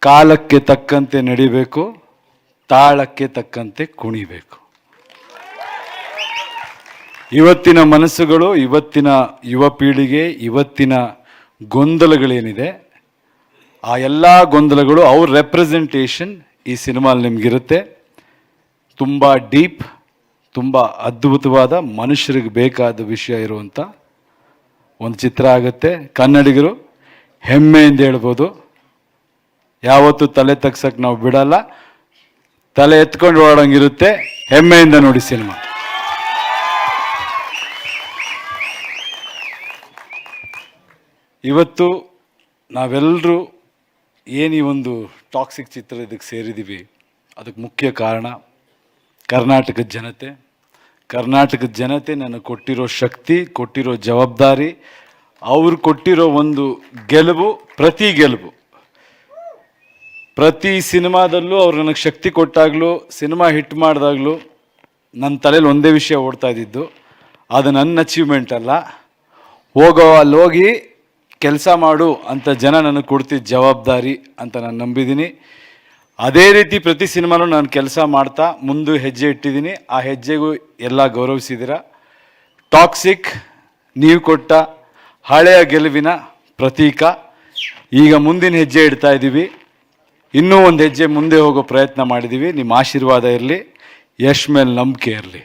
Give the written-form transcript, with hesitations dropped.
ಕಾಲಕ್ಕೆ ತಕ್ಕಂತೆ ನಡಿಬೇಕು, ತಾಳಕ್ಕೆ ತಕ್ಕಂತೆ ಕುಣಿಬೇಕು. ಇವತ್ತಿನ ಮನಸ್ಸುಗಳು, ಇವತ್ತಿನ ಯುವ ಪೀಳಿಗೆ, ಇವತ್ತಿನ ಗೊಂದಲಗಳೇನಿದೆ, ಆ ಎಲ್ಲ ಗೊಂದಲಗಳು ಅವ್ರ ರೆಪ್ರೆಸೆಂಟೇಷನ್ ಈ ಸಿನಿಮಾಲ್ಲಿ ನಿಮಗಿರುತ್ತೆ. ತುಂಬ ಡೀಪ್, ತುಂಬ ಅದ್ಭುತವಾದ, ಮನುಷ್ಯರಿಗೆ ಬೇಕಾದ ವಿಷಯ ಇರುವಂಥ ಒಂದು ಚಿತ್ರ ಆಗುತ್ತೆ. ಕನ್ನಡಿಗರು ಹೆಮ್ಮೆಯಿಂದ ಹೇಳ್ಬೋದು, ಯಾವತ್ತೂ ತಲೆ ತಗ್ಸಕ್ಕೆ ನಾವು ಬಿಡಲ್ಲ, ತಲೆ ಎತ್ಕೊಂಡು ಓಡೋಂಗಿರುತ್ತೆ. ಹೆಮ್ಮೆಯಿಂದ ನೋಡಿ ಸಿನಿಮಾ. ಇವತ್ತು ನಾವೆಲ್ಲರೂ ಏನು ಈ ಒಂದು ಟಾಕ್ಸಿಕ್ ಚಿತ್ರ ಇದಕ್ಕೆ ಸೇರಿದ್ದೀವಿ, ಅದಕ್ಕೆ ಮುಖ್ಯ ಕಾರಣ ಕರ್ನಾಟಕದ ಜನತೆ. ಕರ್ನಾಟಕದ ಜನತೆ ನನಗೆ ಕೊಟ್ಟಿರೋ ಶಕ್ತಿ, ಕೊಟ್ಟಿರೋ ಜವಾಬ್ದಾರಿ, ಅವ್ರು ಕೊಟ್ಟಿರೋ ಒಂದು ಗೆಲುವು, ಪ್ರತಿ ಸಿನಿಮಾದಲ್ಲೂ ಅವ್ರು ನನಗೆ ಶಕ್ತಿ ಕೊಟ್ಟಾಗಲೂ, ಸಿನಿಮಾ ಹಿಟ್ ಮಾಡಿದಾಗಲೂ ನನ್ನ ತಲೆಯಲ್ಲಿ ಒಂದೇ ವಿಷಯ ಓಡ್ತಾ ಇದ್ದಿದ್ದು, ಅದು ನನ್ನ ಅಚೀವ್ಮೆಂಟ್ ಅಲ್ಲ, ಅಲ್ಲಿ ಹೋಗಿ ಕೆಲಸ ಮಾಡು ಅಂತ ಜನ ನನಗೆ ಕೊಡ್ತಿದ್ದ ಜವಾಬ್ದಾರಿ ಅಂತ ನಾನು ನಂಬಿದ್ದೀನಿ. ಅದೇ ರೀತಿ ಪ್ರತಿ ಸಿನಿಮಾನೂ ನಾನು ಕೆಲಸ ಮಾಡ್ತಾ ಮುಂದೆ ಹೆಜ್ಜೆ ಇಟ್ಟಿದ್ದೀನಿ. ಆ ಹೆಜ್ಜೆಗೂ ಎಲ್ಲ ಗೌರವಿಸಿದ್ದೀರ. ಟಾಕ್ಸಿಕ್ ನೀವು ಕೊಟ್ಟ ಹಳೆಯ ಗೆಲುವಿನ ಪ್ರತೀಕ. ಈಗ ಮುಂದಿನ ಹೆಜ್ಜೆ ಇಡ್ತಾ ಇದ್ದೀವಿ, ಇನ್ನೂ ಒಂದು ಹೆಜ್ಜೆ ಮುಂದೆ ಹೋಗೋ ಪ್ರಯತ್ನ ಮಾಡಿದ್ದೀವಿ. ನಿಮ್ಮ ಆಶೀರ್ವಾದ ಇರಲಿ, ಯಶ್ ಮೇಲೆ ನಂಬಿಕೆ ಇರಲಿ.